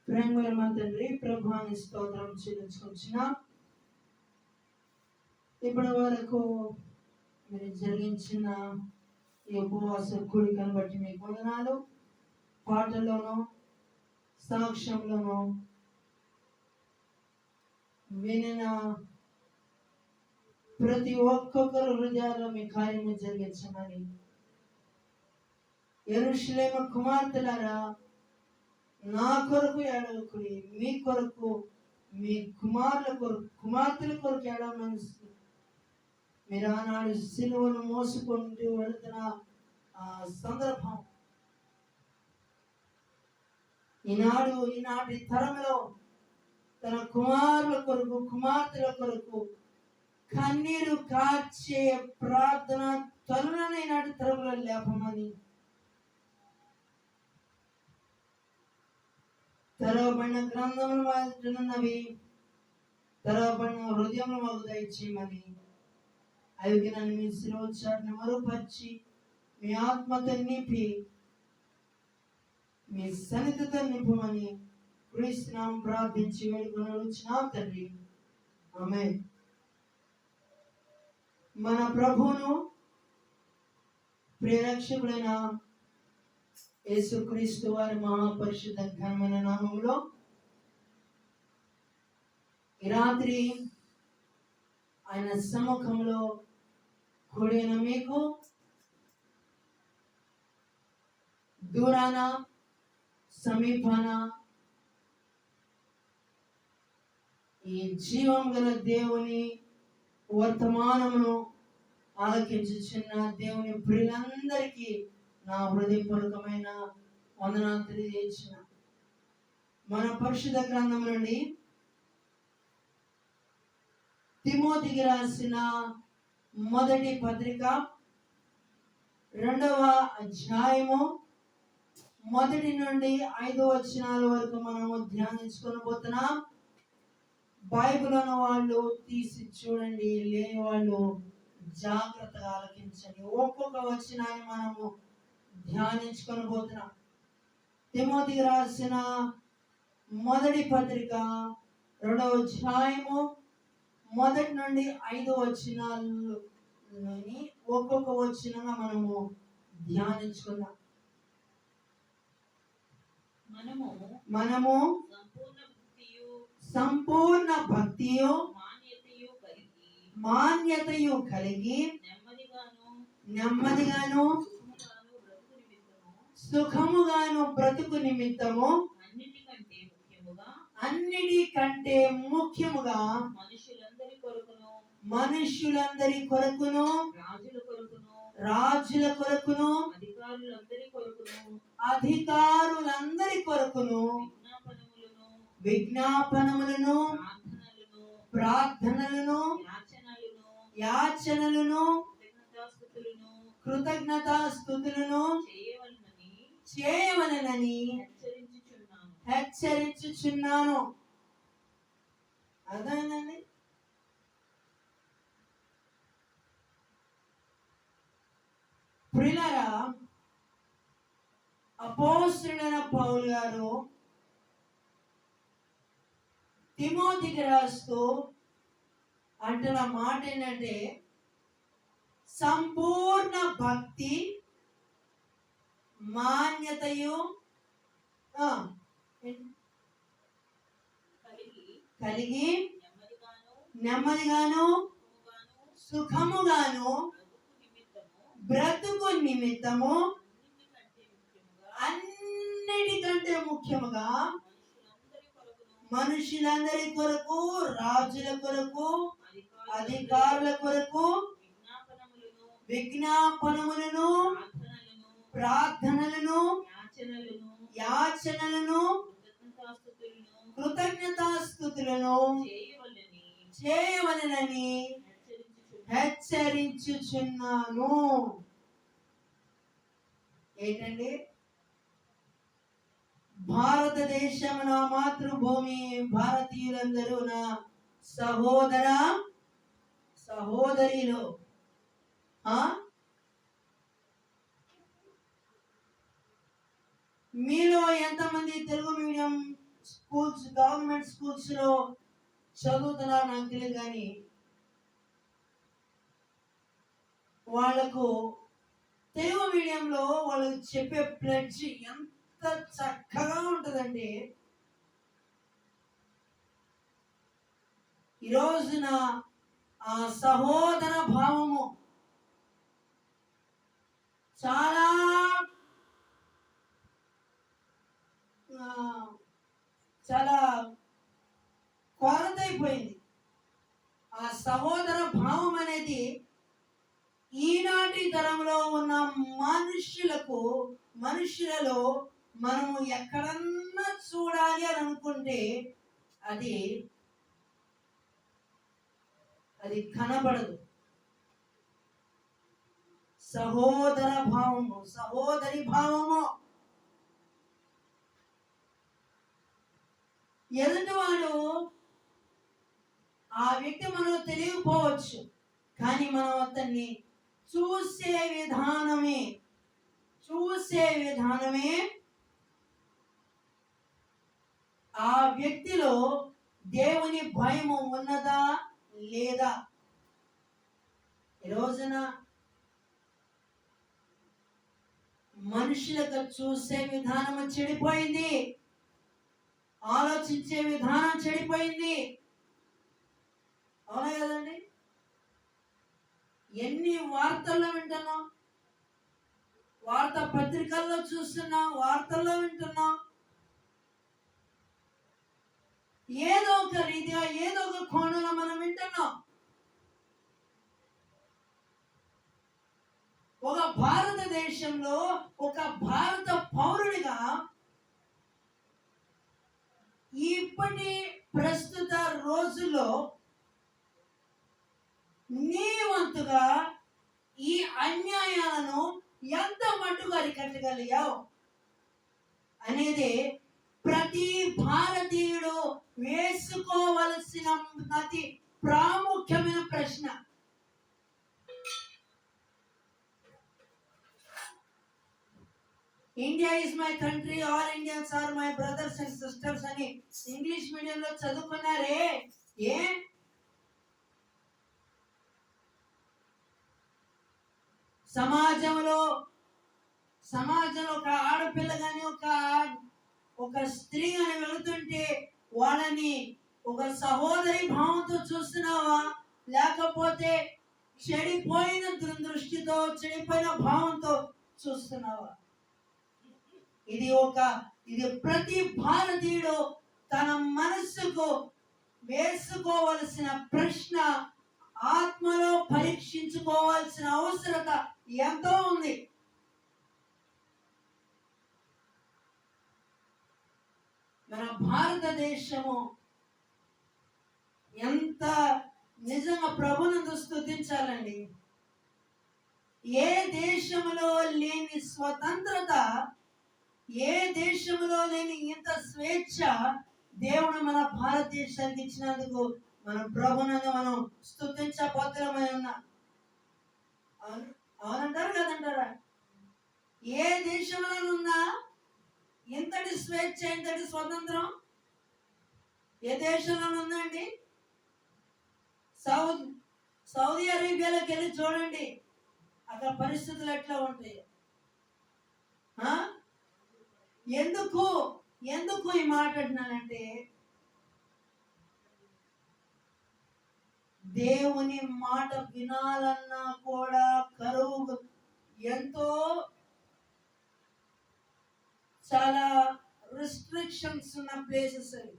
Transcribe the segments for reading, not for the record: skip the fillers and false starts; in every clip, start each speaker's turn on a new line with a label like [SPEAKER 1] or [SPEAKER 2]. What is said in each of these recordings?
[SPEAKER 1] ప్రేమగల మా తండ్రి, ప్రభువాని స్తోత్రం చెల్లించుకొచ్చిన ఇప్పటి వరకు మీరు జరిగించిన ఈ ఉపవాస కూడికను బట్టి మీకు వందనాలు. పాటల్లోనూ సాక్ష్యంలోనూ వినిన ప్రతి ఒక్కొక్కరు హృదయాల్లో మీ కార్యము జరిగించమని, యెరూషలేము కుమార్తెలారా నా కొరకు ఏడవకుడి, మీ కొరకు మీ కుమార్తెల కొరకు ఏడవమని మీరు ఆనాడు సిలువను మోసుకుంటూ వెళుతున్న ఆ సందర్భం ఈనాటి తరంలో తన కుమార్తెల కొరకు కన్నీరు కార్చే ప్రార్థన తరుణని ఈనాటి తరంలో లేపమని, తెరవబడిన గ్రంథములు వాడుతున్నవి తెరవబడిన హృదయంలో మాకు దయచేయమని, అవి నన్ను మీ శిరోచాన్ని మరుపరిచి మీ ఆత్మతో నింపి మీ సన్నిధితో నింపమని క్రీస్తునామం ప్రార్థించి వేడుకొనుచున్నాం తండ్రి, ఆమేన్. మన ప్రభువును ప్రియరక్షకుడైన యేసుక్రీస్తు వారి మహాపరిశుద్ధ ఘనమైన నామములో ఈ రాత్రి ఆయన సముఖంలో కూడిన మీకు దూరాన సమీపాన ఈ జీవం గల దేవుని వర్తమానమును ఆలకించుచున్న దేవుని ప్రియులందరికీ నా హృదయపూర్వకమైన వందనాలు తెలియజేసిన మన పరిశుద్ధ గ్రంథం నుండి తిమోతికి రాసిన మొదటి పత్రిక 2వ అధ్యాయము 1 నుండి 5 వచనాల వరకు మనము ధ్యానించుకొని పోతున్నాం. బైబిల్ ఉన్న వాళ్ళు తీసి చూడండి, లేని వాళ్ళు జాగ్రత్తగా ఆలకించండి. ఒక్కొక్క వచనాన్ని మనము ధ్యానించుకొని పోతున్నాం. తిమోతికి రాసిన మొదటి పత్రిక 2వ అధ్యాయము 1 నుండి 5 వచనాలని ఒక్కొక్క వచనంగా మనము ధ్యానించుకుందాం. మనము సంపూర్ణ భక్తియు మాన్యతయు కలిగి నెమ్మదిగాను సుఖముగాను బ్రతుకు నిమిత్తము అన్నిటికంటే ముఖ్యముగా మనుష్యులందరి కొరకును రాజుల కొరకును అధికారులందరి కొరకును విజ్ఞాపనములను ప్రార్థనలను యాచనలను కృతజ్ఞతాస్తుతులను చేయవలెనని హెచ్చరించుచున్నాను. అదేనండి, ప్రియులారా, అపోస్తలుడైన పౌలు గారు తిమోతికి రాస్తూ అంటున్న మాట ఏంటంటే, సంపూర్ణ భక్తి మాన్యతయు కలిగి నెమ్మదిగాను సుఖముగాను బ్రతుకు నిమిత్తము అన్నిటికంటే ముఖ్యముగా మనుషులందరి కొరకు రాజుల కొరకు అధికారుల కొరకు విజ్ఞాపనములను ప్రార్థనలను యాచనలను కృతజ్ఞతాస్తుతులను చేయవలెనని హెచ్చరించుచున్నాను. ఏంటండి, భారతదేశం నా మాతృభూమి, భారతీయులందరూ నా సహోదర సహోదరిలు. మీలో ఎంతమంది Telugu medium schools, government schools లో చదువుతున్నారు నాకు తెలియదు, కానీ వాళ్ళకు తెలుగు మీడియంలో వాళ్ళకి చెప్పే ప్లెడ్జ్ ఎంత చక్కగా ఉంటుందండి. ఈ రోజున ఆ సహోదర భావము చాలా చాలా కొరతైపోయింది. ఆ సహోదర భావం అనేది ఈనాటి తరంలో ఉన్న మనుషులలో మనము ఎక్కడన్నా చూడాలి అని అనుకుంటే అది కనబడదు. సహోదర భావము, సహోదరి భావము. ఎదుటివాడు ఆ వ్యక్తి మనకు తెలియకపోవచ్చు, కానీ మనం అతన్ని చూసే విధానమే ఆ వ్యక్తిలో దేవుని భయము ఉన్నదా లేదా. ఈ రోజున మనుషులకు చూసే విధానం చెడిపోయింది, ఆలోచించే విధానం చెడిపోయింది. అవునా కదండి? ఎన్ని వార్తల్లో వింటున్నాం, వార్తా పత్రికల్లో చూస్తున్నాం, వార్తల్లో వింటున్నాం. ఏదో ఒక రీతిగా, ఏదో ఒక కోణంలో మనం వింటున్నాం. ఒక భారతదేశంలో ఒక భారత పౌరుడిగా ఇప్పటి ప్రస్తుత రోజుల్లో నీ వంతుగా ఈ అన్యాయాలను ఎంత మట్టుగా అరికట్టగలిగావు అనేది ప్రతి భారతీయుడు వేసుకోవలసిన అతి ప్రాముఖ్యమైన ప్రశ్న. India is my country, all Indians are my brothers and sisters అని ఇంగ్లీష్ మీడియంలో చదువుకున్నారే. సమాజంలో ఒక ఆడపిల్ల కానీ ఒక స్త్రీ అని వెళుతుంటే వాళ్ళని ఒక సహోదరి భావంతో చూస్తున్నావా, లేకపోతే చెడిపోయిన దృష్టితో, చెడిపోయిన భావంతో చూస్తున్నావా? ఇది ప్రతి భారతీయుడు తన మనస్సుకు వేసుకోవలసిన ప్రశ్న, ఆత్మలో పరీక్షించుకోవాల్సిన అవసరత ఎంతో ఉంది. మన భారతదేశము ఎంత నిజంగా ప్రభునందు స్తుతించాలండి. ఏ దేశంలో లేని స్వతంత్రత, ఏ దేశంలో లేని ఇంత స్వేచ్ఛ దేవుడు మన భారతదేశానికి ఇచ్చినందుకు మన ప్రభునందు మనం స్తుతించబోతులమై ఉన్నాం. అవునంటారు కదంటారా? ఏ దేశంలో ఉన్నా ఇంతటి స్వేచ్ఛ, ఇంతటి స్వతంత్రం ఏ దేశంలో ఉందండి? సౌదీ అరేబియాలోకి వెళ్ళి చూడండి, అక్కడ పరిస్థితులు ఎట్లా ఉంటాయి. ఎందుకు ఈ మాట అంటున్నానంటే, దేవుని మాట వినాలన్నా కూడా కరువు, ఎంతో చాలా రిస్ట్రిక్షన్స్ ఉన్న ప్లేసెస్ అవి.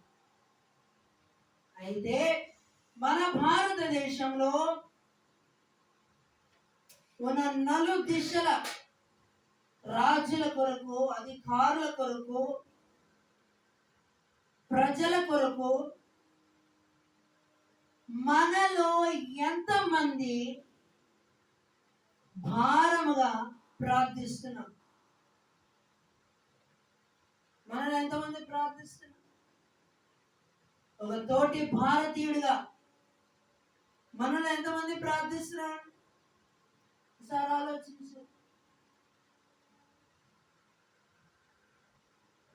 [SPEAKER 1] అయితే మన భారతదేశంలో ఉన్న నలుదిశల రాజుల కొరకు, అధికారుల కొరకు, ప్రజల కొరకు మనలో ఎంతమంది భారముగా ప్రార్థిస్తున్నాం? మనలో ఎంతమంది ప్రార్థిస్తున్నాం? ఒక తోటి భారతీయుడిగా మనలో ఎంతమంది ప్రార్థిస్తున్నారు? ఒకసారి ఆలోచించు.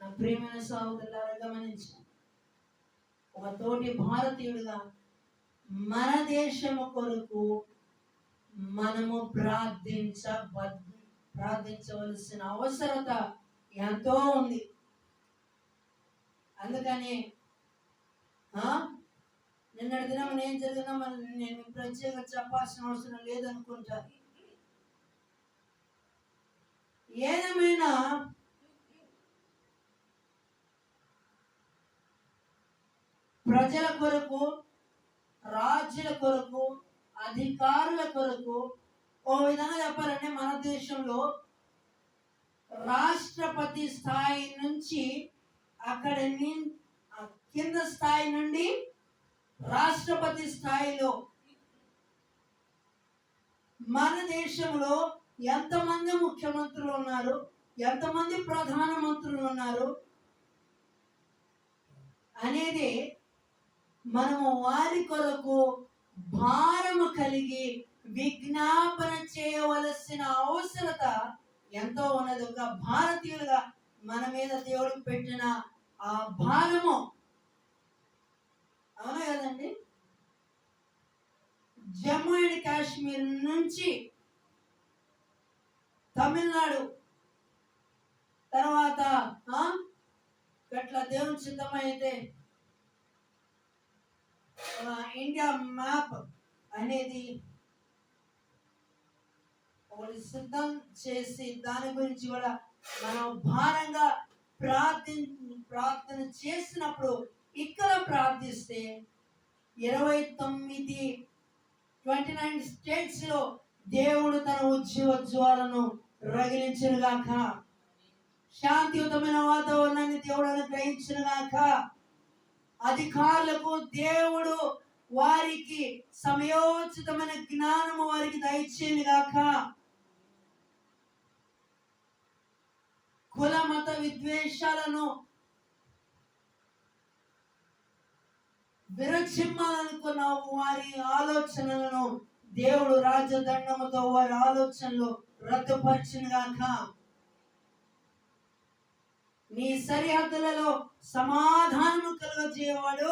[SPEAKER 1] నా ప్రియమైన సహోదరులారా, గమనించు. ఒక తోటి భారతీయుడిగా మన దేశము కొరకు మనము ప్రార్థించవలసిన అవసరత ఎంతో ఉంది. అందుకని నిన్నటి దినం ఏం జరిగినా నేను ప్రత్యేకంగా చెప్పాల్సిన అవసరం లేదనుకుంటా. ఏదేమైనా ప్రజల కొరకు, రాజ్యుల కొరకు, అధికారుల కొరకు, ఓ విధంగా చెప్పాలంటే మన దేశంలో రాష్ట్రపతి స్థాయి నుంచి అక్కడ కింద స్థాయి నుండి రాష్ట్రపతి స్థాయిలో మన దేశంలో ఎంతమంది ముఖ్యమంత్రులు ఉన్నారు, ఎంతమంది ప్రధానమంత్రులు ఉన్నారు అనేది మనము వారి కొరకు భారము కలిగి విజ్ఞాపన చేయవలసిన అవసరత ఎంతో ఉన్నది. ఒక భారతీయులుగా మన మీద దేవుడు పెట్టిన ఆ భారము, అవునా కదండి? జమ్మూ అండ్ కాశ్మీర్ నుంచి తమిళనాడు, తర్వాత గట్ల దేవుని సిద్ధమైతే ఇండియా మ్యాప్ అనేది ఒకటి సిద్ధం చేసి దాని గురించి కూడా మనం భారంగా ప్రార్థన చేసినప్పుడు ఇక్కడ ప్రార్థిస్తే 29 స్టేట్స్ లో దేవుడు తన ఉజ్జ్వలను రగిలించును గాక, శాంతియుతమైన వాతావరణాన్ని దేవుడు అనుగ్రహించును గాక, అధికారులకు దేవుడు వారికి సమయోచితమైన జ్ఞానము వారికి దయచేయును గాక, కుల మత విద్వేషాలను విరచిమ్మాలనుకున్న వారి ఆలోచనలను దేవుడు రాజదండముతో వారి ఆలోచనలు రద్దుపరచును గాక, నీ సరిహద్దులలో సమాధానము కలుగజేయవాడు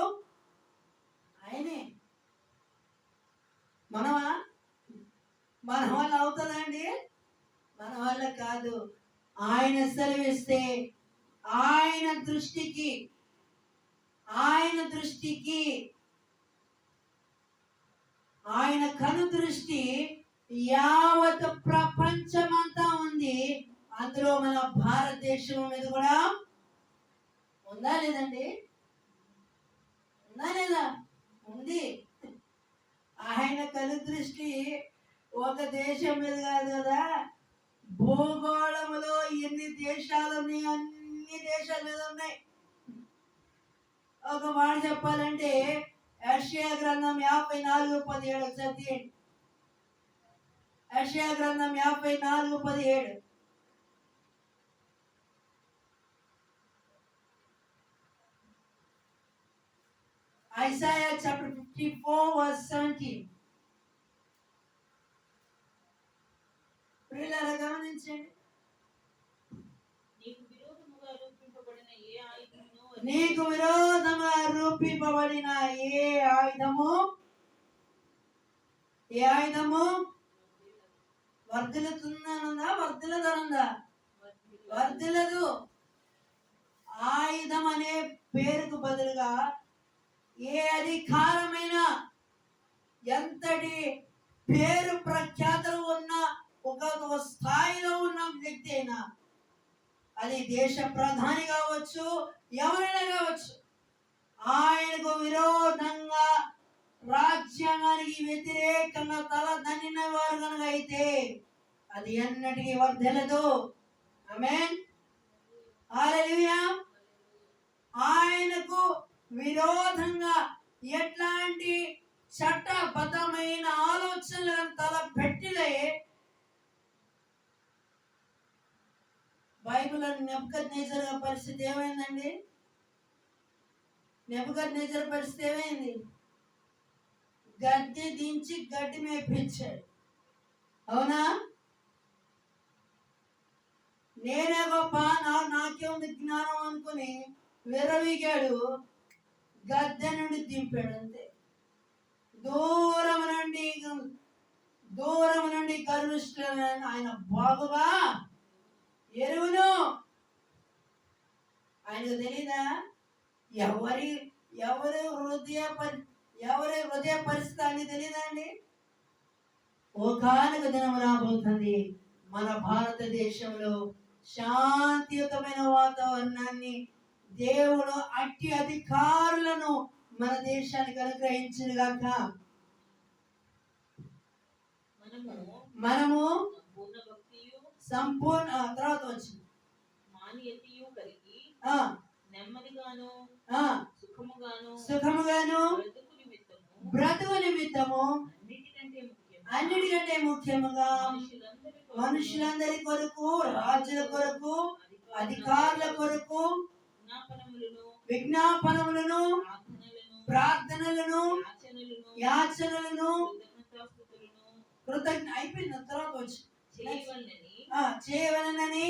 [SPEAKER 1] ఆయనే. మన వల్ల అవుతుందండి? మన వల్ల కాదు. ఆయన సెలవిస్తే ఆయన దృష్టికి ఆయన కను దృష్టి యావత్ ప్రపంచమంతా ఉంది. అందులో మన భారతదేశం మీద కూడా ఉందా లేదండి? ఉందా లేదా? ఉంది. ఆయన కను దృష్టి ఒక దేశం మీద కాదు కదా, భూగోళములో ఎన్ని దేశాలు ఉన్నాయి అన్ని దేశాల మీద ఉన్నాయి. ఒక మాట చెప్పాలంటే యెషయా గ్రంథం 54:17 చదివండి. యెషయా గ్రంథం 54:17. Isaiah chapter 54:17. ప్రియులారా గమనించండి. నీకు విరోధముగా రూపింపబడిన ఏ ఆయుధము వర్ధిల్లుతుందనుందా? వర్ధిల్లదనుందా? వర్ధిల్లదు. ఆయుధం అనే పేరుకు బదులుగా ఏ అధికారమైన, ఎంతటి పేరు ప్రఖ్యాతలు ఉన్న ఒక స్థాయిలో ఉన్న వ్యక్తి అయినా, అది దేశ ప్రధాని కావచ్చు, ఎవరైనా కావచ్చు, ఆయనకు విరోధంగా రాజ్యాంగానికి వ్యతిరేకంగా తల దన్నిన వారు కనుక అయితే అది ఎన్నటికీ వర్ధిల్లదు. ఆమేన్, హల్లెలూయా. ఆయనకు విరోధంగా ఎట్లాంటి చట్టబద్ధమైన ఆలోచనలను తల పెట్టిలే బైబిల్ నెబుకద్నెజర్ పరిస్థితి ఏమైందండి? నెబుకద్నెజర్ పరిస్థితి ఏమైంది? గడ్డి దించి గడ్డి మేపించాడు. అవునా? నేనే గొప్ప, నాకే ఉంది జ్ఞానం అనుకుని విర్రవీగాడు. గద్దె నుండి దింపాడు అంతే. దూరం నుండి గర్విష్ఠులైన ఆయన బాగుగా ఎరువును. ఆయనకు తెలీదా ఎవరి ఎవరి హృదయ పరిస్థితి అని తెలీదా అండి? ఒకనొక దినం రాబోతుంది మన భారతదేశంలో శాంతియుతమైన వాతావరణాన్ని దేవుడు అట్టి అధికారులను మన దేశానికి అనుగ్రహించుగాక. మనము సంపూర్ణ తర్వాత వచ్చింది సుఖముగాను బ్రతుకు నిమిత్తము అన్నిటికంటే ముఖ్యముగా మనుషులందరి కొరకు, రాజుల కొరకు, అధికారుల కొరకు విజ్ఞాపనములను, ప్రార్థనలను, యాచనలను అయిపోయిన తర్వాత వచ్చి చేయవలనని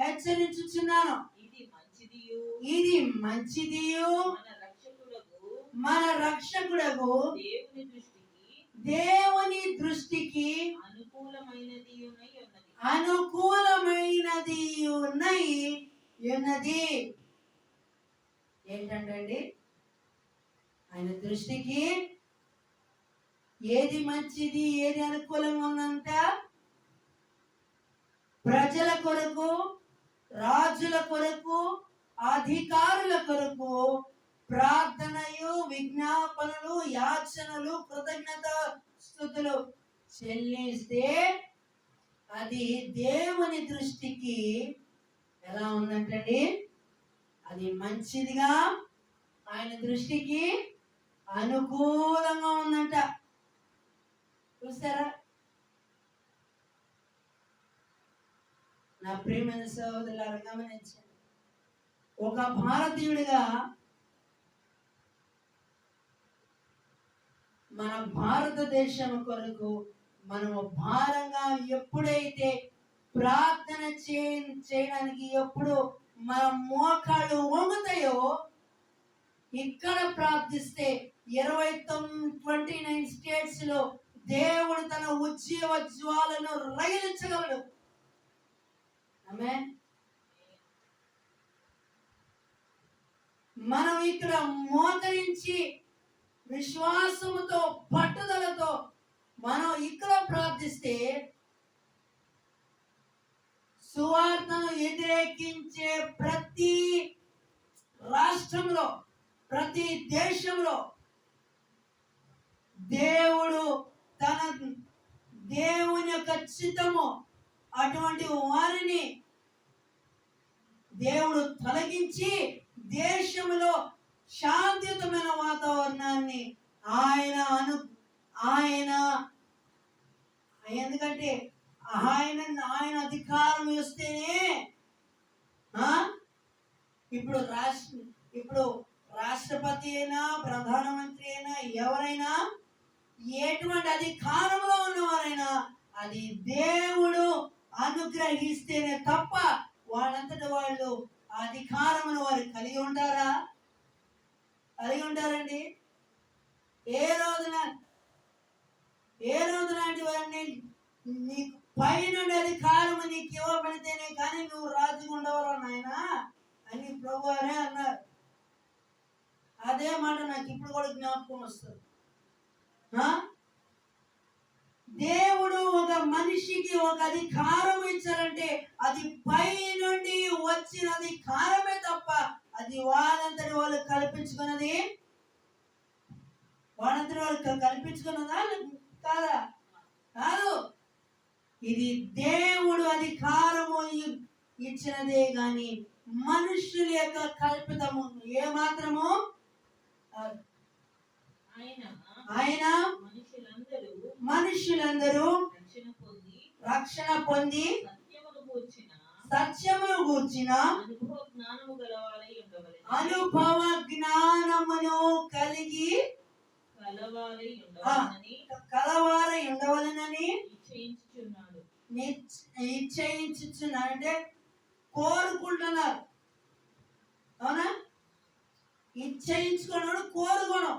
[SPEAKER 1] హెచ్చరించుచున్నాను. ఇది మంచిదియు మన రక్షకుడగు దేవుని దృష్టికి అనుకూలమైనది ఉన్నది. ఏంటంటే ఆయన దృష్టికి ఏది మంచిది, ఏది అనుకూలంగా ఉందంట? ప్రజల కొరకు, రాజుల కొరకు, అధికారుల కొరకు ప్రార్థనయు, విజ్ఞాపనలు, యాచనలు, కృతజ్ఞత స్తుతులు చెల్లిస్తే అది దేవుని దృష్టికి ఎలా ఉందంటండి? అది మంచిదిగా, ఆయన దృష్టికి అనుకూలంగా ఉందంట. చూసారా? నా ప్రియమైన సహోదరులారా గమనించండి. ఒక భారతీయుడిగా మన భారతదేశం కొరకు మనము భారంగా ఎప్పుడైతే ప్రార్థన చేయడానికి ఎప్పుడు మన మోకాళ్ళు వంగుతాయో, ఇక్కడ ప్రార్థిస్తే 29 స్టేట్స్ లో దేవుడు తన ఉజ్జీవ జ్వాలను రగిలించగలడు. ఆమేన్. మనం ఇక్కడ మోకరించి విశ్వాసముతో, పట్టుదలతో మనం ఇక్కడ ప్రార్థిస్తే సువార్తను వ్యతిరేకించే ప్రతి రాష్ట్రంలో, ప్రతి దేశంలో దేవుని యొక్క చిత్తము అటువంటి వారిని దేవుడు తొలగించి దేశంలో శాంతియుతమైన వాతావరణాన్ని ఆయన ఎందుకంటే ఆయన అధికారం ఇస్తేనే ఇప్పుడు రాష్ట్రపతి అయినా, ప్రధానమంత్రి అయినా, ఎవరైనా ఎటువంటి అధికారంలో ఉన్నవారైనా అది దేవుడు అనుగ్రహిస్తేనే తప్ప వాళ్ళంతటి వాళ్ళు అధికారమును వారు కలిగి ఉంటారా? కలిగి ఉంటారండి? ఏ రోజు లాంటి వారిని నీకు పైనుండి అధికారము నీకు ఇవ్వబడితేనే కానీ నువ్వు రాజుగా ఉండవరా నాయనా అని ప్రభువారే అన్నారు. అదే మాట నాకు ఇప్పుడు కూడా జ్ఞాపకం వస్తుంది. దేవుడు ఒక మనిషికి ఒక అధికారం ఇచ్చారంటే అది పై నుండి వచ్చిన అధికారమే తప్ప అది వాళ్ళంతటి వాళ్ళు కల్పించుకున్నది కాదా? కాదు. ఇది దేవుడు అధికారము ఇచ్చినదే గాని మనుషుల యొక్క కల్పితము ఏమాత్రము. ఆయన మనుషులందరూ రక్షణ పొంది సత్యమును గూర్చిన అనుభవ జ్ఞానమును కలిగి కలవారై ఉండవలనని నిశ్చయించుచున్నాడు. అంటే కోరుకుంటున్నారు. అవునా? ఇచ్చేయించుకున్నాడు కోరుకోవడం.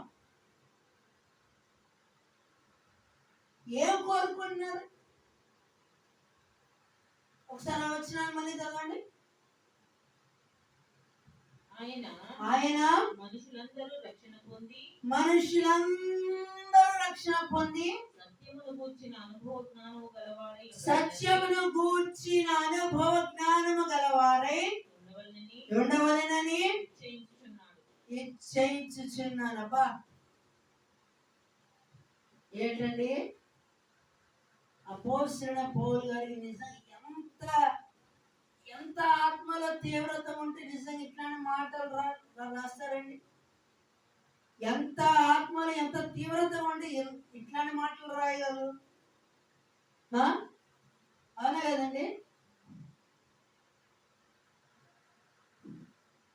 [SPEAKER 1] ఏం కోరుకుంటున్నారు? ఒకసారి వచ్చిన మళ్ళీ చదవండి. ఆయన మనుషులందరూ రక్షణ పొంది సత్యమును గూర్చిన అనుభవ జ్ఞానము గలవారై ఉండవలెనని ఇచ్చేయించుచున్నానబ్బా. ఏంటండి అపోస్తలుడైన పౌలు గారికి నిజంగా ఎంత ఆత్మలో తీవ్రత ఉంటే నిజంగా ఇట్లాంటి మాటలు రాస్తారండి. ఎంత ఆత్మలో ఎంత తీవ్రత ఉంటే ఇట్లాంటి మాటలు రాయగలరు? అవునా కదండి?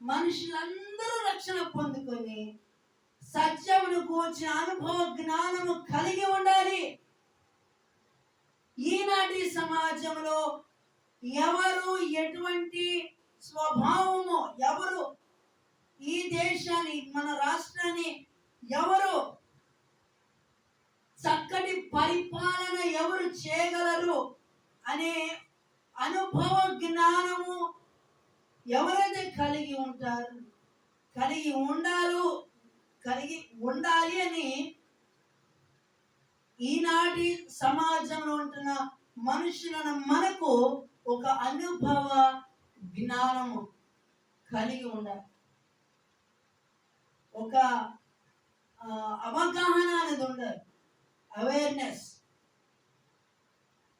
[SPEAKER 1] మనుషులందరూ రక్షణ పొందుకొని సత్యమును కూర్చిన అనుభవ జ్ఞానము కలిగి ఉండాలి. ఈనాటి సమాజంలో ఎవరు ఎటువంటి స్వభావము, ఎవరు ఈ దేశాన్ని మన రాష్ట్రాన్ని ఎవరు చక్కటి పరిపాలన ఎవరు చేయగలరు అనే అనుభవ జ్ఞానము ఎవరైతే కలిగి ఉంటారు, కలిగి ఉండాలి అని ఈనాటి సమాజంలో ఉంటున్న మనుషులను మనకు ఒక అనుభవ జ్ఞానము కలిగి ఉండాలి. ఒక అవగాహన అనేది ఉండాలి. అవేర్నెస్,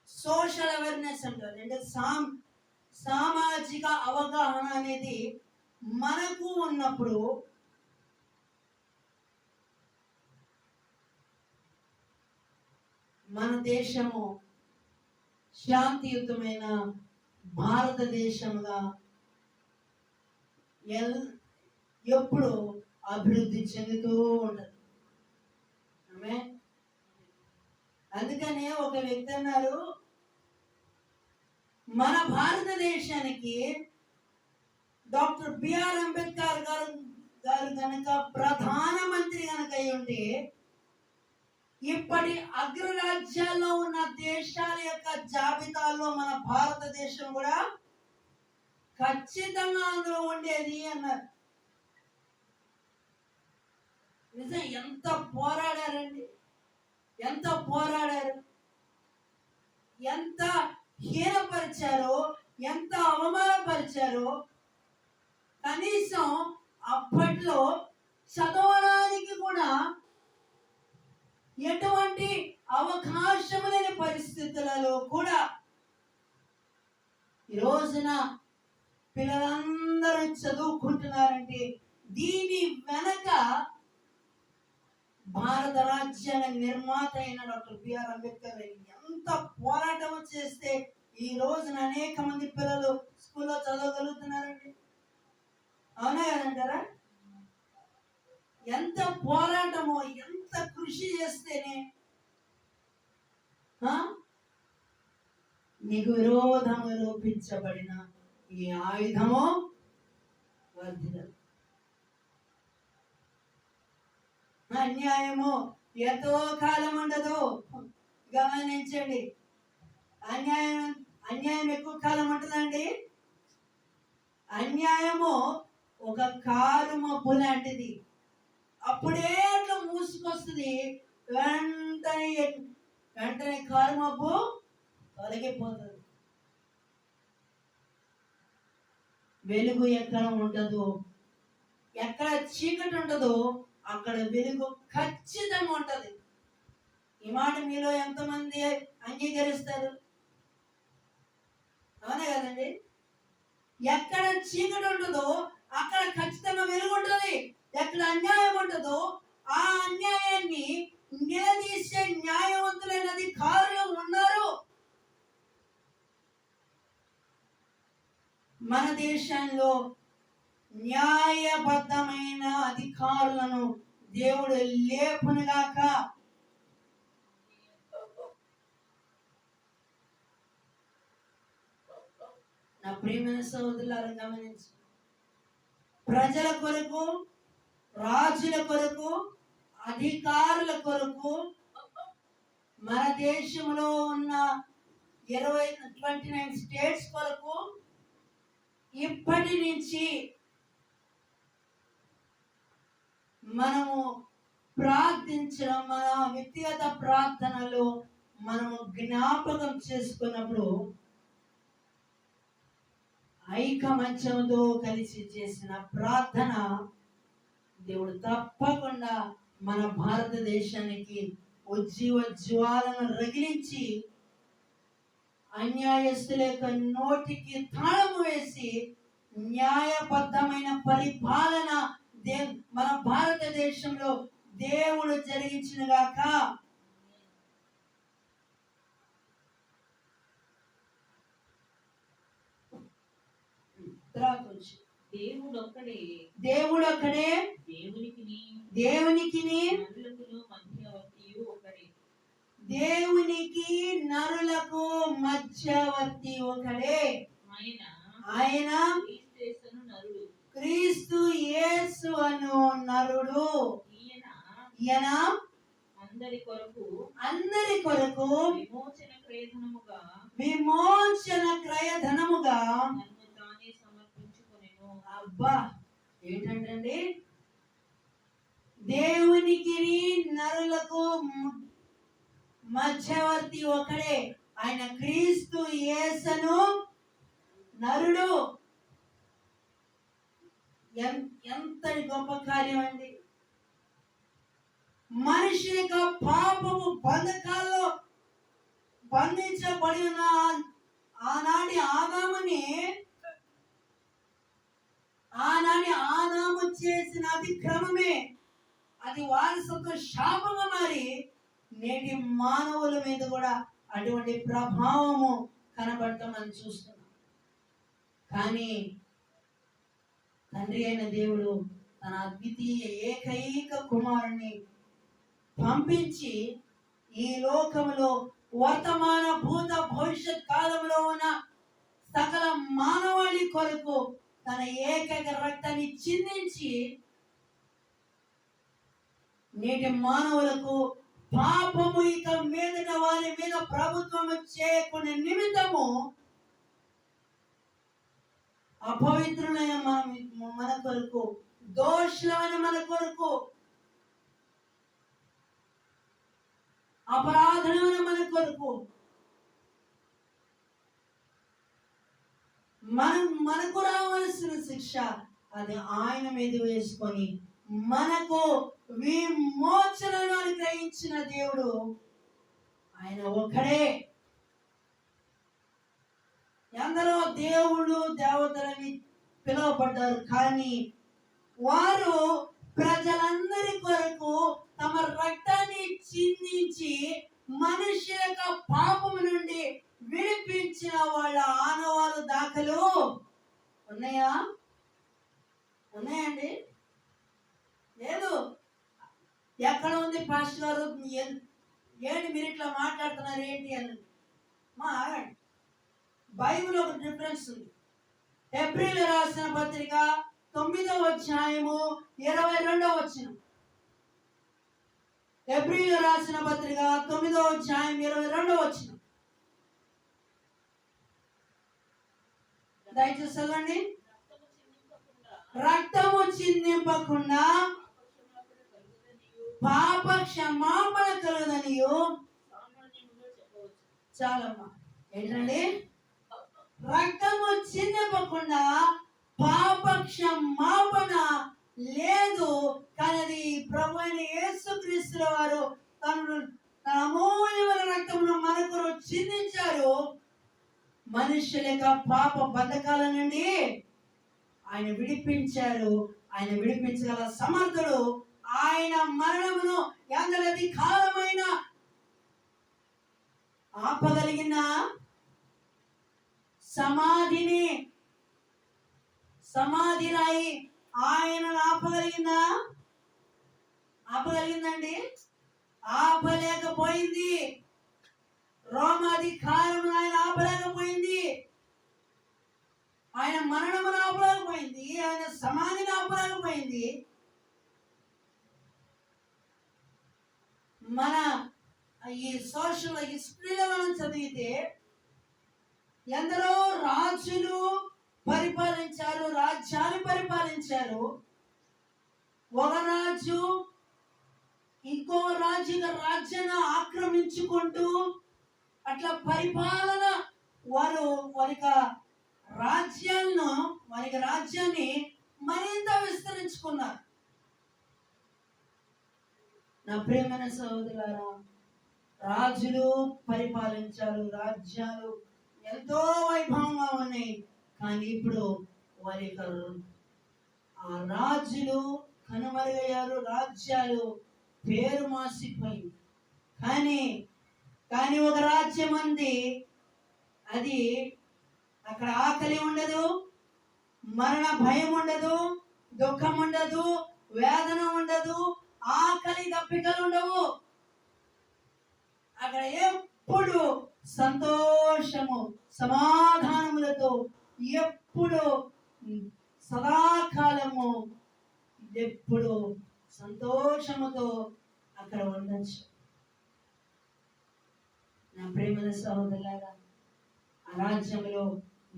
[SPEAKER 1] సోషల్ అవేర్నెస్ అంటారు. అంటే సామాజిక అవగాహన అనేది మనకు ఉన్నప్పుడు మన దేశము శాంతియుతమైన భారతదేశంగా ఎప్పుడు అభివృద్ధి చెందుతూ ఉంటుంది. అందుకనే ఒక వ్యక్తి అన్నారు, మన భారతదేశానికి డాక్టర్ బిఆర్ అంబేద్కర్ గారు కనుక ప్రధానమంత్రి కనుక అయి ఉంటే ఇప్పటి అగ్రరాజ్యాల్లో ఉన్న దేశాల యొక్క జాబితాలో మన భారతదేశం కూడా ఖచ్చితంగా అందులో ఉండేది అన్నారు. నిజం ఎంత పోరాడారండి, ఎంత పోరాడారు, ఎంత హీనపరిచారో, ఎంత అవమానపరిచారో. కనీసం అప్పట్లో చదవడానికి కూడా ఎటువంటి అవకాశం లేని పరిస్థితులలో కూడా ఈ రోజున పిల్లలందరూ చదువుకుంటున్నారంటే దీని వెనక భారత రాజ్యాంగ నిర్మాత అయిన డాక్టర్ బిఆర్ అంబేద్కర్ ఎంత పోరాటం చేస్తే ఈ రోజున అనేక మంది పిల్లలు స్కూల్లో చదవగలుగుతున్నారండి. అవునా కదంటారా? ఎంత పోరాటమో, ఎంత కృషి చేస్తేనే నీకు విరోధము రూపించబడిన ఈ ఆయుధము వర్ధిల్లదు. అన్యాయము ఎంతో కాలం ఉండదు. గమనించండి, అన్యాయం ఎక్కువ కాలం ఉంటుందండి. అన్యాయము ఒక కారు మబ్బు లాంటిది. అప్పుడే అట్లా మూసుకొస్తుంది, వెంటనే కారు మబ్బు తొలగిపోతుంది. వెలుగు ఎక్కడ ఉండదు, ఎక్కడ చీకటి ఉండదు అక్కడ వెలుగు ఖచ్చితంగా ఉంటది. ఈ మాట మీలో ఎంతమంది అంగీకరిస్తారు? అవునా కదండి? ఎక్కడ చీకటి ఉంటుందో అక్కడ ఖచ్చితంగా వెలుగు ఉంటుంది. ఎక్కడ అన్యాయం ఉంటుందో ఆ అన్యాయాన్ని నిలదీసే న్యాయవంతులైన అధికారులు ఉన్నారు. మన దేశంలో న్యాయబద్ధమైన అధికారులను దేవుడు లేపునుగాక. నా ప్రియమైన సోదరులారా గమనించు, ప్రజల కొరకు రాజుల కొరకు, అధికారుల కొరకు, మన దేశంలో ఉన్న 29 స్టేట్స్ కొరకు ఇప్పటి నుంచి మనము ప్రార్థించడం, మన వ్యక్తిగత ప్రార్థనలో మనము జ్ఞాపకం చేసుకున్నప్పుడు ఐకమత్యంతో కలిసి చేసిన ప్రార్థన దేవుడు తప్పకుండా మన భారతదేశానికి ఉజ్జీవ జ్వాలను రగిలించి అన్యాయస్తుల యొక్క నోటికి తాళము వేసి న్యాయబద్ధమైన పరిపాలన మన భారతదేశంలో దేవుడు జరిగించిన గాక.
[SPEAKER 2] దేవుడొక్కడే
[SPEAKER 1] దేవునికి నరులకు మధ్యవర్తి ఒకడే. ఆయన క్రీస్తు యేసు అను నరుడు. ఈయన అందరి కొరకు విమోచన క్రయధనముగా అబ్బా ఏంటంటే దేవునికి నరులకు మధ్యవర్తి ఒకడే. ఆయన క్రీస్తు యేసును నరుడు. ఎంతటి గొప్ప కార్యం అండి. మనిషి యొక్క పాపము బంధకాల్లో బంధించబడి ఉన్న ఆనాటి ఆదాము చేసిన అతిక్రమమే అది వారసత్వ శాపంగా మారి నేటి మానవుల మీద కూడా అటువంటి ప్రభావము కనబడటం మనం చూస్తున్నాం. కానీ తండ్రి అయిన దేవుడు తన అద్వితీయ ఏకైక కుమారుణ్ణి పంపించి ఈ లోకంలో వర్తమాన భూత భవిష్యత్ కాలంలో ఉన్న సకల మానవాళి కొరకు తన ఏకైక రక్తాన్ని చిందించి నేటి మానవులకు పాపము ఇక మీదట వారి మీద ప్రభుత్వము చేయకునే నిమిత్తము అపవిత్రులైన మన కొరకు, దోషులైన మన కొరకు, అపరాధులైన మన కొరకు మనకు రావాల్సిన శిక్ష అది ఆయన మీద వేసుకొని మనకు విమోచనను అనుగ్రహించిన దేవుడు ఆయన ఒక్కడే. ఎందరో దేవుళ్ళు దేవతలని పిలువబడ్డారు, కానీ వారు ప్రజలందరి కొరకు తమ రక్తాన్ని చిందించి మనుష్య యొక్క పాపము నుండి విడిపించిన వాళ్ళ ఆనవాళ్ళు దాఖలు ఉన్నాయండి? లేదు. ఎక్కడ ఉంది పాస్టర్ గారు? ఏంటి మీరు ఇట్లా మాట్లాడుతున్నారు ఏంటి అని బైబిల్ ఒక డిఫరెన్స్ ఉంది. ఏప్రిల్ రాసిన పత్రిక 9వ అధ్యాయము 22వ వచనం. ఏప్రిల్ రాసిన పత్రిక 9వ అధ్యాయం 22వ వచనం. దయచేసి చదవండి. రక్తము చిందింపకుండా పాప క్షమాపణ కలుగుదనియు. చాలమ్మా. ఏంటండి? రక్తము చిందింపకుండా పాప క్షమాపణ లేదు. కానీ ప్రభు అయిన యేసుక్రీస్తు వారు తన అమూల్యమైన రక్తమును మన కొరకు చిందించారు. మనుషుల యొక్క పాప బంధకాల నుండి ఆయన విడిపించారు. ఆయన విడిపించగల సమర్థుడు. ఆయన మరణమును ఎందరి కాలమైన ఆపగలిగిన సమాధి రాయి ఆయన ఆపగలిగిందండి? ఆపలేకపోయింది. రోమాధికారం ఆయన ఆపలేకపోయింది. ఆయన మరణమును ఆపలేకపోయింది. ఆయన సమాధిని ఆపలేకపోయింది. మన ఈ సోషల్ హిస్టరీలో మనం చదివితే ఎందరో రాజులు పరిపాలించారు, రాజ్యాలు పరిపాలించారు. ఒక రాజు ఇంకో రాజు రాజ్యాన్ని ఆక్రమించుకుంటూ అట్లా పరిపాలన వారికి రాజ్యాన్ని మరింత విస్తరించుకున్నారు. నా ప్రియమైన సహోదరులారా, రాజులు పరిపాలించారు, రాజ్యాలు ఎంతో వైభవంగా ఉన్నాయి. కానీ ఇప్పుడు వారి ఆ రాజులు కనుమరుగయ్యారు, రాజ్యాలు పేరు మాసిపోయింది. కానీ ఒక రాజ్యం ఉంది, అది అక్కడ ఆకలి ఉండదు, మరణ భయం ఉండదు, దుఃఖం ఉండదు, వేదన ఉండదు, ఆకలి దప్పికలు ఉండవు. అక్కడ ఎప్పుడు సంతోషము సమాధానములతో, ఎప్పుడు సదాకాలము ఎప్పుడు సంతోషముతో అక్కడ ఉండొచ్చు. నా ప్రేమ సహోదరులారా, ఆ రాజ్యంలో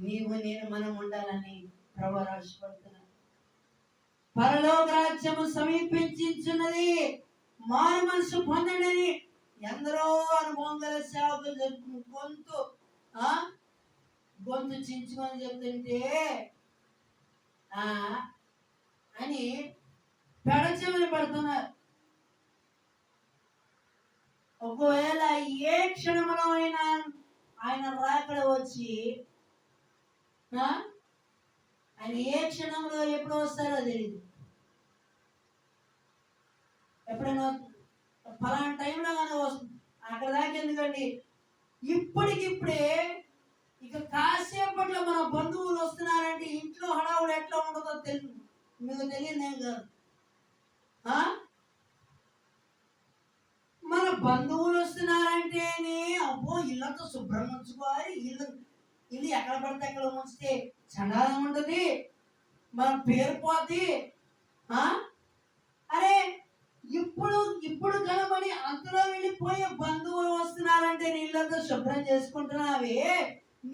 [SPEAKER 1] నీవు నేను మనం ఉండాలని ప్రభువు ఆశపడుతున్నాడు. పరలోక రాజ్యము సమీపించున్నది, మారు మనసు పొందండి. ఎందరో అనుభవం గల సేవకులు గొంతు చించుకొని చెప్తుంటే అని పెడచెవిని పడుతున్నారు. ఒకవేళ ఏ క్షణంలో ఆయన రాకడ వచ్చి ఆయన ఏ క్షణంలో ఎప్పుడు వస్తారో తెలియదు. ఎప్పుడైనా ఫలానా టైంలో కానీ వస్తుంది. అక్కడ దాకా ఎందుకండి, ఇప్పటికిప్పుడే ఇక కాసేపట్లో మన బంధువులు వస్తున్నారంటే ఇంట్లో హడావుడు ఎట్లా ఉండదో మీకు తెలియదేం కాదు. మన బంధువులు వస్తున్నారంటేనే అబ్బో ఇళ్ళతో శుభ్రం ఉంచుకోవాలి, ఇల్లు ఎక్కడ పడితే ఎక్కడ ఉంచితే చండాలం ఉంటుంది, మన పేరు పోద్ది. అరే ఇప్పుడు కనబడి అంతలో వెళ్ళిపోయే బంధువులు వస్తున్నారంటే నీ ఇళ్ళతో శుభ్రం చేసుకుంటున్నావే,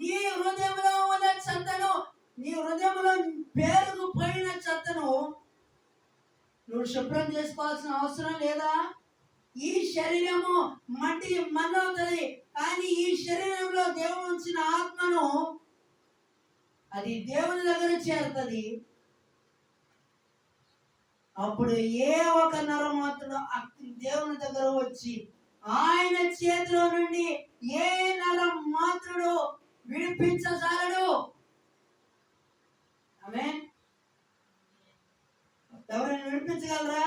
[SPEAKER 1] నీ హృదయంలో ఉన్న చెత్తను, నీ హృదయంలో పేరుకు పోయిన చెత్తను నువ్వు శుభ్రం చేసుకోవాల్సిన అవసరం లేదా? ఈ శరీరము మట్టి మన్నవుతుంది, కానీ ఈ శరీరంలో దేవుడు ఉంచిన ఆత్మను అది దేవుని దగ్గర చేరుతుంది. అప్పుడు ఏ ఒక నరమాత్రుడు దేవుని దగ్గర వచ్చి ఆయన చేతిలో నుండి ఏ నరం మాత్రుడు విడిపించగలడు. ఆమేన్. ఎవరైనా విడిపించగలరా?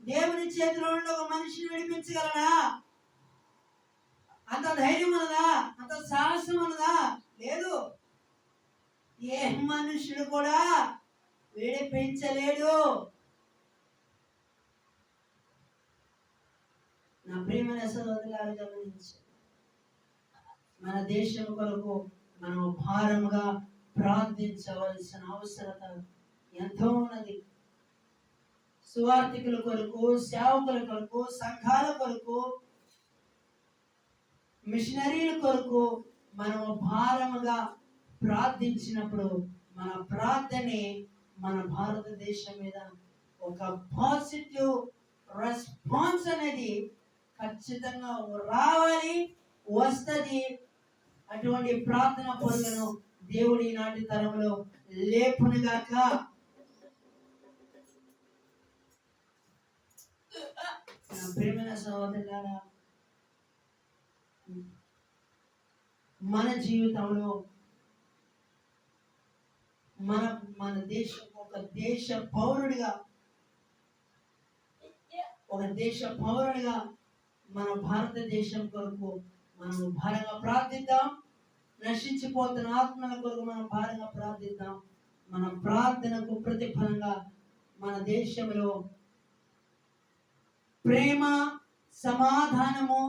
[SPEAKER 1] దేవుని చేతిలో నుండి ఒక మనిషిని విడిపించగలరా? అంత ధైర్యం ఉన్నదా? అంత సాహసం ఉన్నదా? లేదు. ఏ మనుషుడు కూడా విడిపించలేడు. నా ప్రియమైన సహోదరులారా, గమనించు, మన దేశం కొరకు మనం భారముగా ప్రార్థించవలసిన అవసరత ఎంతో ఉన్నది. సువార్థికుల కొరకు, సేవకుల కొరకు, సంఘాల కొరకు, మిషనరీల కొరకు మనం భారముగా ప్రార్థించినప్పుడు మన ప్రార్థనే మన భారతదేశం మీద ఒక పాజిటివ్ రెస్పాన్స్ అనేది ఖచ్చితంగా రావాలి, వస్తుంది. అటువంటి ప్రార్థన పొందను దేవుడి నాటి తరంలో లేపునుగాక. నా ప్రియమైన సహోదరులారా, మన జీవితంలో మన దేశం ఒక దేశ పౌరుడిగా మన భారతదేశం కొరకు మనం భారంగా ప్రార్థిద్దాం. నశించిపోతున్న ఆత్మల కొరకు మనం భారంగా ప్రార్థిద్దాం. మన ప్రార్థనకు ప్రతిఫలంగా మన దేశంలో ప్రేమ, సమాధానము,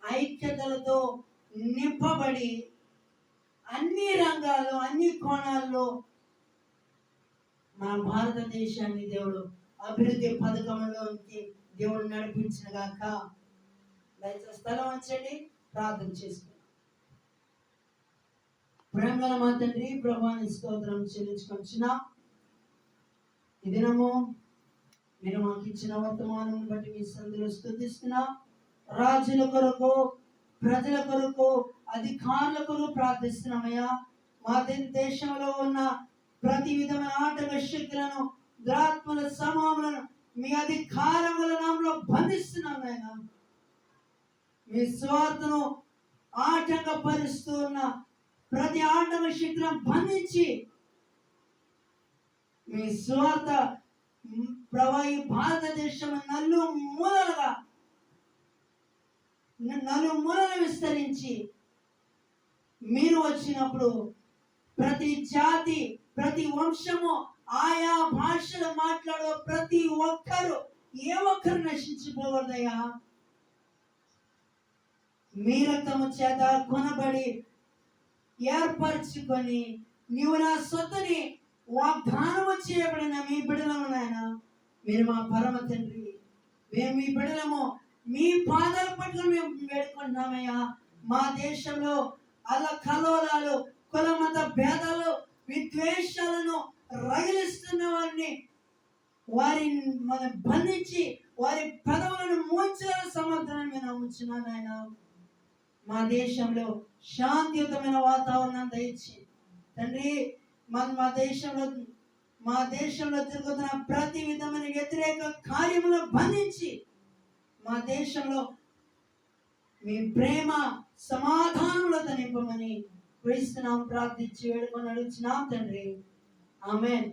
[SPEAKER 1] ఐక్యతలతో నింపబడి అన్ని రంగాల్లో, అన్ని కోణాల్లో మన భారతదేశాన్ని దేవుడు అభివృద్ధి పథకంలోకి దేవుడు నడిపించిన గాక. దయచేసి స్థలం ఉంచండి, ప్రార్థన చేసుకున్నాం. ప్రేమగల మా తండ్రి, ప్రభువాని స్తోత్రం చెల్లించుకొచ్చిన ఈ దినము మీరు మాకు ఇచ్చిన వర్తమానం బట్టి మీ సందులో స్తుతిస్తున్నా. రాజుల కొరకు, ప్రజల కొరకు, అధికారుల కొరకు ప్రార్థిస్తున్నామయ్యా. మా దేశంలో ఉన్న ప్రతి విధమైన ఆటక శక్తులను, దురాత్మల సమూహములను మీ అధికారముల నామములో బంధిస్తున్నాం నాయనా. మీ స్వార్థను ఆటంకపరుస్తూ ఉన్న ప్రతి ఆటక శక్తులను బంధించి మీ స్వార్థ ప్రభా ఈ భారతదేశం నలుమూలలు విస్తరించి మీరు వచ్చినప్పుడు ప్రతి జాతి, ప్రతి వంశము, ఆయా భాషలు మాట్లాడే ప్రతి ఒక్కరు, ఏ ఒక్కరు నశించిపోవద్దయ్యా. మీ రక్తము చేత కొనబడి ఏర్పరచుకొని నీవు నా సొత్తుని వాగ్దానము చేయబడిన మీ బిడ్డలము నాయన. మీరు మా పరమ తండ్రి, మేము మీ బిడ్డలము. మీ పాదాల పట్ల మేము వేడుకుంటున్నామయ్యా. మా దేశంలో కలోలాలు, కుల మత భేదాలు, విద్వేషాలను రగిలిస్తున్న వారిని మనం బంధించి వారి పదవులను మూర్చగల సమర్థనని మేము నమ్ముచున్నాను నాయన. మా దేశంలో శాంతియుతమైన వాతావరణం దయచి తండ్రి. మా దేశంలో జరుగుతున్న ప్రతి విధమైన వ్యతిరేక కార్యములను బంధించి మా దేశంలో మీ ప్రేమ సమాధానములతో నింపమని క్రీస్తునామమున ప్రార్థించి వేడుకొని అడుగుచున్నాం తండ్రి. ఆమేన్.